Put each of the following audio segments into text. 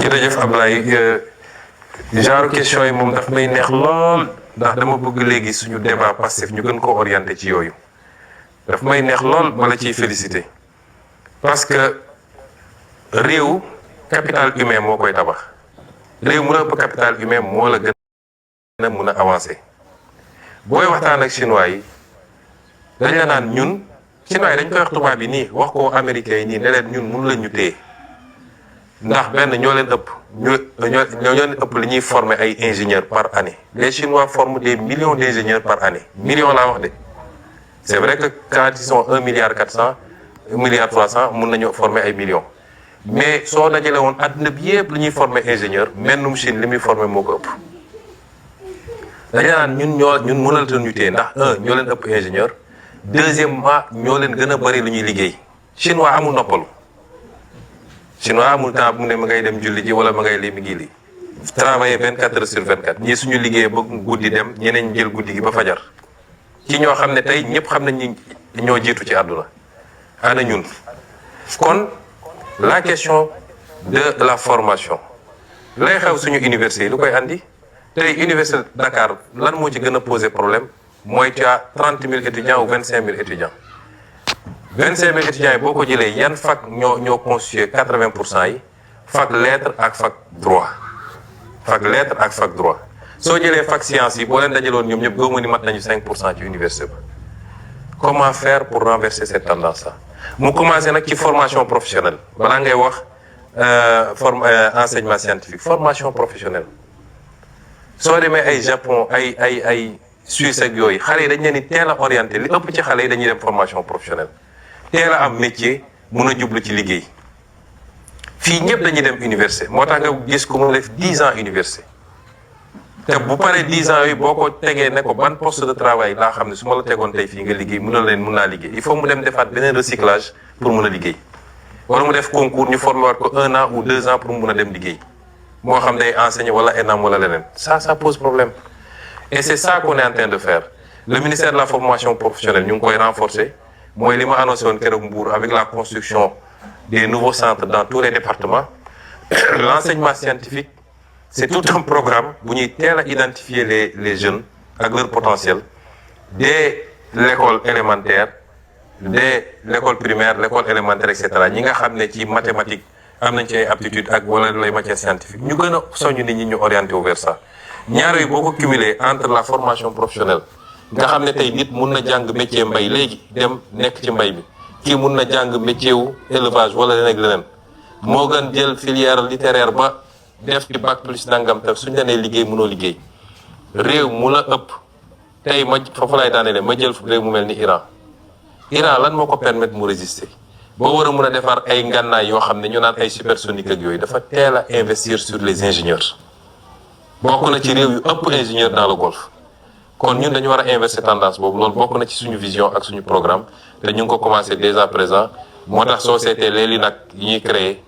jërëjëf Ablaye genre question yi moom daf may neex lool ndax dama bëgg léegi suñu débat Pastef ñu gën ko orienté ci yooyu daf may neex lool wala ciy félicité parce que réew capital humain moo koy tabax réew mu la ëpp capital humain moo la gën a mun a avancé booy waxtaan ak chinois yi dañ la naan ñun chinois yi dañ koy wax tubaab yi nii wax ko américains yi nii ne leen ñun mun la ñu téye ndax benn ñoo leen ëpp li ñuy former ay ingénieurs par année les chinois forment des millions d'ingénieurs par année millions laa wax de c'est vrai que quand ils sont 1,4 milliard 1,3 milliard mun nañu former ay millions mais soo dajale woon àdduna bi yëpp li ñuy former ingénieur mennum Chine li muy former moo ko ëpp dañu naan ñun mënal ñu téye ndax ñoo leen ëpp ingénieur deuxièmement ñoo leen gën a bari lu ñuy liggéey chinois amul noppalu chinois amul temps bu mu ne ma ngay dem julli ji wala ma ngay lii mi ngi lii travailler 24 heures sur 24 ñii suñu liggéey ba guddi dem ñeneen jël guddi gi ba fajar ci ñoo xam ne tey ñëpp xam nañ ñi ñoo jiitu ci àdduna ana ñun kon la question de la formation lay xew suñu université yi lu koy andi tey université Dakar lan moo ci gën a poser problème mooy tu as 30 000 étudiants ou 25 000 étudiants 25 000 étudiants yi boo ko jëlee yan fac ñoo constitué 80% yi fac lettres ak fac droit soo jëlee fac sciences yi boo leen dajaloon ñoom ñëpp gëwuma ni mat nañu 5% ci université ba comment faire pour renverser cette tendance là mu commencé nag ci formation professionnelle balaa ngay wax enseignement scientifique formation professionnelle soo demee ay Japon ay Suisse ak yooyu xale yi dañ leen di teel a orienté li ëpp ci xale yi dañuy dem formation professionnelle teel a am métier mun a jublu ci liggéey fii ñëpp dañuy dem université moo tax nga gis ko mu def 10 ans université te bu paree 10 ans yooyu boo ko tegee ne ko ban poste de travail laa xam ne su ma la tegoon tey fii nga liggéey mun naa liggéey il faut mu dem defaat beneen recyclage pour mun a liggéey wala mu def concours ñu formé waat ko 1 an ou 2 ans pour mu mun a dem liggéey moo xam day enseigner wala ENAM wala leneen ça pose problème et c'est ça qu'on est en train de faire le ministère de la formation professionnelle ñu ngi koy renforcer mooy li ma annoncé woon keroog Mbour avec la construction des nouveaux centres dans tous les départements l'enseignement scientifique c'est tout un programme bu ñuy teel a identifier les jeunes ak leur potentiel dès l'école élémentaire dès l'école primaire l'école élémentaire et cetera ñi nga xam ne ci mathématiques am nañ ci ay aptitudes ak wala les matières scientifiques ñu gën a soññ nit ñi ñu orienté vers ça ñaar yooyu boo ko cumuler entre la formation professionnelle nga xam ne tey nit mun na jàng métier mbay léegi dem nekk ci mbay bi kii mun na jàng métier wu élevage wala leneen ak leneen moo gën jël filière littéraire ba def ci bac plus nangam te suñ la nee liggéey mënoo liggéey réew mu la ëpp tey ma foofu lay daanele ma jël réew mu mel ni Iran lan moo ko permettre mu résister boo war a mun a defar ay ngànnaay yoo xam ne ñu naan ay supersonique ak yooyu dafa teel a investir sur les ingénieurs bokk na ci réew yu ëpp ingénieur dans le Golfe kon ñun dañu war a inverser tendance boobu loolu bokk na ci suñu vision ak suñu programme te ñu ngi ko commencé dès à présent moo tax société léegi nag yi ñuy créer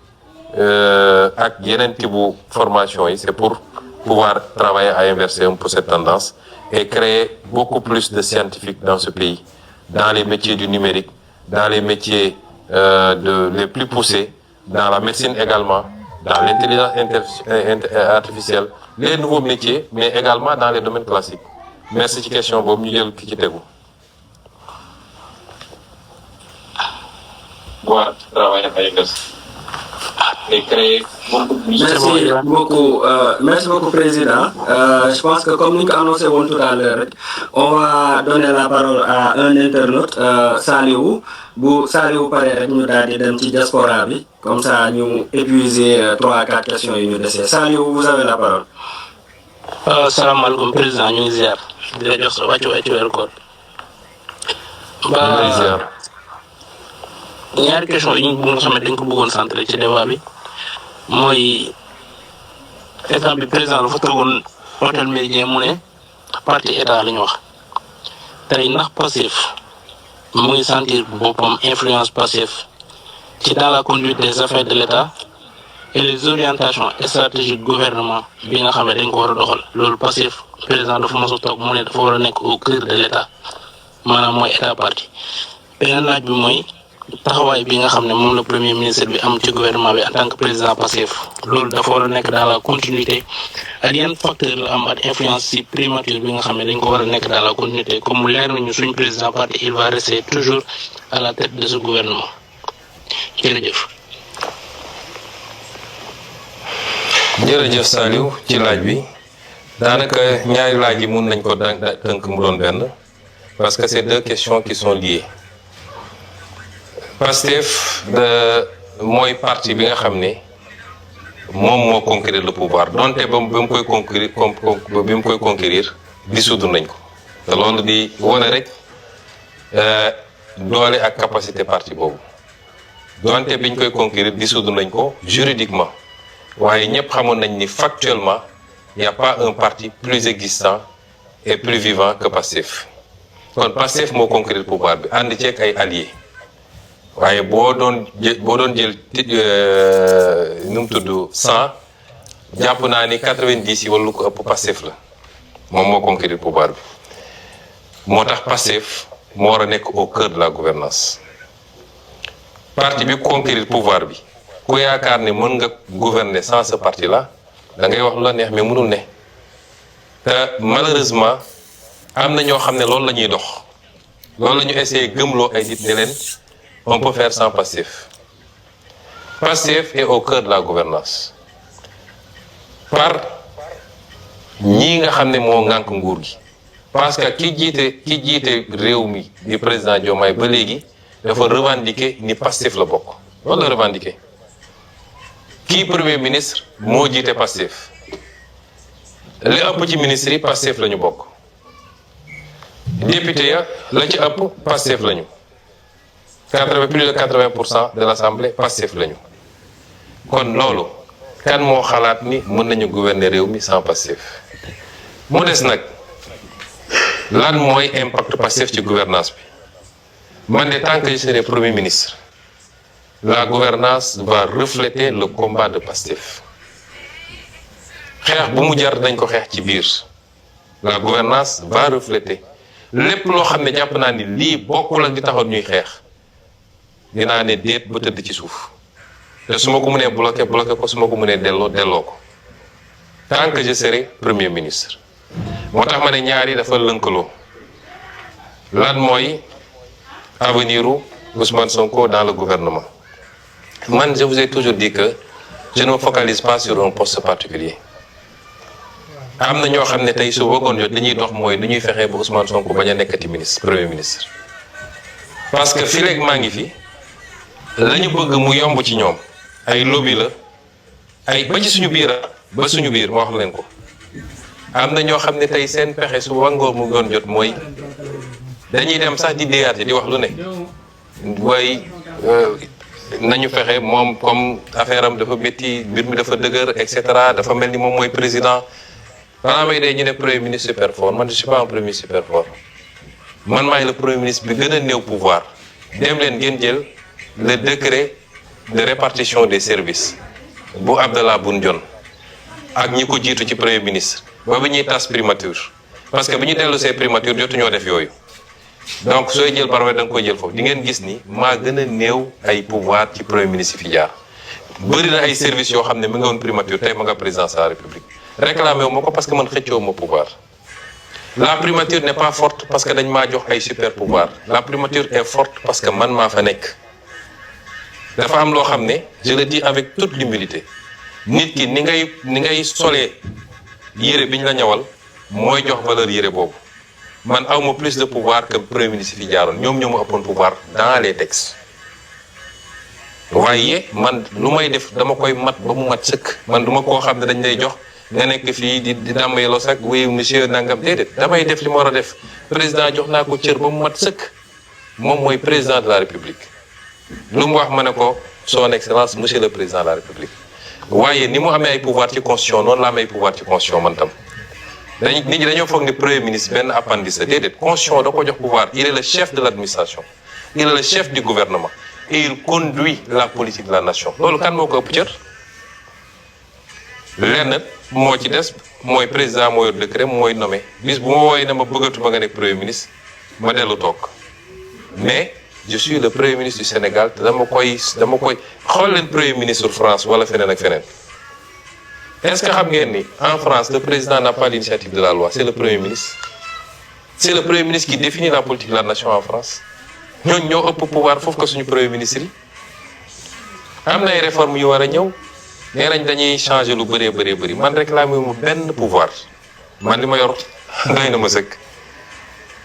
ak yeneen type formation yi c'est pour pouvoir travailler à inverser un peu cette tendance et créer beaucoup plus de scientifiques dans ce pays dans les métiers du numérique dans les métiers les plus poussés dans la médecine également dans l'intelligence artificielle les nouveaux métiers mais également dans les domaines classiques merci ci question boobu ñu jël ki ci tegu. Pouvoir travailler à inverser et créer beaucoup plus. Merci beaucoup président. Je pense que comme nous l'avons annoncé tout à l'heure, on va donner la parole à un internaute, Saliou. Bu Saliou paré rek ñu daal di dem ci diaspora bi comme ça ñu épuiser 3 à 4 questions yi ñu déssé. Saliou, vous avez la parole. Salaamaaleykum président ñu ngi ziar di la jox sa wàccu weeru koor. Ñaari question yi ñu bëggoon xam ne dañ ko bëggoon centré ci débat bi mooy état bi président dafa toogoon hôtel Méridien mu ne parti état la ñu wax tey ndax Pastef mu ngi sentir boppam influence Pastef ci dans la conduite des affaires de l'État et les orientations stratégiques gouvernement bi nga xam ne dañ ko war a doxal loolu Pastef président dafa mos a toog mu ne dafa war a nekk au cœur de l'État maanaam mooy état parti beneen laaj bi mooy taxawaay bi nga xam ne moom la premier ministre bi am ci gouvernement bi en tant que président Pastef loolu dafa war a nekk dans la continuité ak yan facteur la am ak influence ci primature bi nga xam ne dañ ko war a nekk dans la continuité comme mu leer nañu suñ président parti il va rester toujours à la tête de ce gouvernement jërëjëf. jërëjëf Saliou ci laaj bi daanaka ñaari laaj yi mun nañ ko tënk mu doon benn parce que c'est deux questions qui sont liées. Pastef mooy parti bi nga xam ne moom moo conquérir le pouvoir donte ba mu koy conquérir dissoudre nañ ko te loolu di wane rek doole ak capacité parti boobu donte biñ koy conquérir dissoudre nañ ko juridiquement waaye ñëpp xamoon nañ ni factuellement il n'y a pas un parti plus existant et plus vivant que Pastef kon Pastef moo conquérir pouvoir bi ànd ceeg ay alliés. waaye boo doon jël nu mu tudd 100 jàpp naa ni 90 yi wala lu ko ëpp Pastef la moom moo conquérir pouvoir bi moo tax Pastef moo war a nekk au cœur de la gouvernance parti bi conquérir pouvoir bi ku yaakaar ne mën nga gouverner sans ce parti là da ngay wax lu la neex mais mënul ne te malheureusement am na ñoo xam ne loolu la ñuy dox loolu la ñu essayé gëmloo ay nit ne leen. On peut faire sans Pastef. Pastef est au cœur de la gouvernance par ñii nga xam ne moo ŋànk nguur gi parce que ki jiite réew mi di président Diomaye ba léegi dafa revendiquer ni Pastef la bokk loolu la revendiquer kii premier ministre moo jiite Pastef li ëpp ci ministre yi Pastef la ñu bokk député ya la ci ëpp Pastef la ñu plus de 80% de l'Assemblée Pastef lañu kon loolu kan moo xalaat ni mën nañu gouverner réew mi sans Pastef mu des nag lan mooy impact Pastef ci gouvernance bi man de tant que je serai premier ministre la gouvernance va refléter le combat de Pastef xeex bu mu jar dañ ko xeex ci biir la gouvernance va refléter lépp loo xam ne jàpp naa ni lii bokkul ak di taxoon ñuy xeex dinaa ne déet ba tëdd ci suuf te su ma ko mënee bloqué ko su ma ko mënee delloo ko tant que je serai premier ministre moo tax ma ne ñaari dafa lënkaloo lan mooy avenir u Ousmane Sonko dans le gouvernement man je vous ai toujours dit que je ne me focalise pas sur un poste particulier am na ñoo xam ne tey su bëggoon jot li ñuy dox mooy lu ñuy fexee ba Ousmane Sonko bañ a nekkati premier ministre parce que fii léegi maa ngi fi la ñu bëgg mu yomb ci ñoom ay lobby la ay ba ci suñu biir ba suñu biir ma wax leen ko am na ñoo xam ne tey seen pexe su wangoor mu doon jot mooy dañuy dem sax di déyaate di wax lu ne waaye nañu fexe moom comme affaire am dafa métti mbir mi dafa dëgër et cetera dafa mel ni moom mooy président balaa may dee ñu ne premier ministre super fort man je suis pas un premier ministre super fort man maay le premier ministre bi gën a néew pouvoir dem leen ngeen jël le décret de répartition des services bu Abdallah Boun Dionne ak ñi ko jiitu ci premier ministre ba bi ñuy tas primature parce que bi ñu dellu see primature jotuñoo def yooyu donc sooy jël baromètre da nga koy jël foofu di ngeen gis ni maa gën a néew ay pouvoir ci premier ministre fi jaar bëri na ay services yoo xam ne mi nga woon primature tey ma nga présidence de la république réclamé wu ma ko parce que man xëccoo ma pouvoir la primature n'est pas forte parce que dañ maa jox ay super pouvoir la primature est forte parce que man maa fa nekk dafa am loo xam ne je le dis avec toute l'humilité nit ki ni ngay solee yére bi ñu la ñawal mooy jox valeur yére boobu man awma plus de pouvoir que premier ministre fi jaaroon ñoom ñoo ma ëppoon pouvoir dans les textes waaye man lu may def dama koy mat ba mu mat sëkk man duma koo xam ne dañ lay jox nga nekk fii di dàmbayeloo sax oui monsieur nangam déedéet damay def li ma war a def président jox naa ko cër ba mu mat sëkk moom mooy président de la république lu mu wax ma ne ko son excellence monsieur le président de la république waaye ni mu amee ay pouvoir ci constitution noonu la amee ay pouvoir ci constitution man tam nit ñi dañoo foog ne premier ministre benn appendice la déedéet constitution da ko jox pouvoir il est le chef de l'administration il est le chef du gouvernement et il conduit la politique de la nation loolu kan moo ko ëpp cër lenn moo ci des mooy président moo yor décret mooy nommé bis bu ma wooyee ne ma bëggatuma nga nekk premier ministre ma dellu toog mais je suis le premier ministre du Sénégal te dama koy xool leen premier ministre France wala feneen ak feneen est-ce que xam ngeen ni en France le président n'a pas l'initiative de la loi c'est le premier ministre c'est le premier ministre qui définit la politique de la nation en France ñooñu ñoo ëpp pouvoir foofu ko suñu premier ministre yi am na ay réformes yu war a ñëw nee nañ dañuy changer lu bëree bëri man réclamer mu benn pouvoir man li ma yor doy na ma sëkk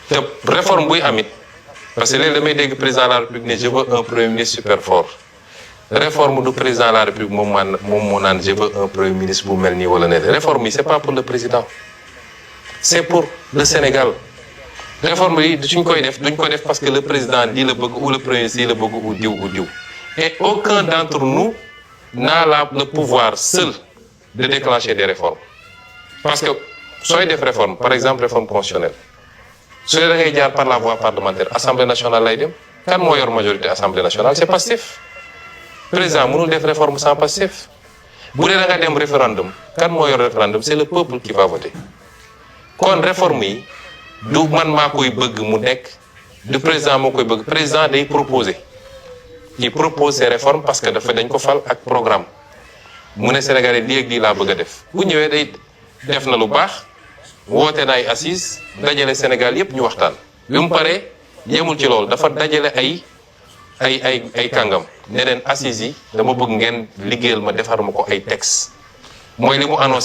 te réforme buy amit parce que léegi damay dégg président de la République ne je veux un premier ministre super fort réforme du président de la République moom moo naan je veux un premier ministre bu mel nii wala ne réforme yi c'est pas pour le président c'est pour le Sénégal réforme yi duñ koy def parce que le président lii la bëgg ou le premier ministre lii la bëgg ou diw et aucun d'entre nous n'a le pouvoir seul de déclencher des réformes parce que sooy def réforme par exemple réforme constitutionnelle su dee da ngay jaar par la voie parlementaire assemblée nationale lay dem kan moo yor majorité assemblée nationale c'est Pastef président mënul def réforme sans Pastef bu dee da nga dem référendum kan moo yor référendum c'est le peuple qui va voter kon réforme yi du man maa koy bëgg mu nekk du président moo koy bëgg président day proposer il propose ces réformes parce que dañ ko fal ak programme mu ne Sénégalais lii ak lii laa bëgg a def bu ñëwee day def na lu baax woote na ay assises dajale Sénégal yépp ñu waxtaan bi mu paree yemul ci loolu dafa dajale ay kàngam ne leen assises yi dama bëgg ngeen liggéeyal ma defar ma ko ay textes mooy li mu annoncé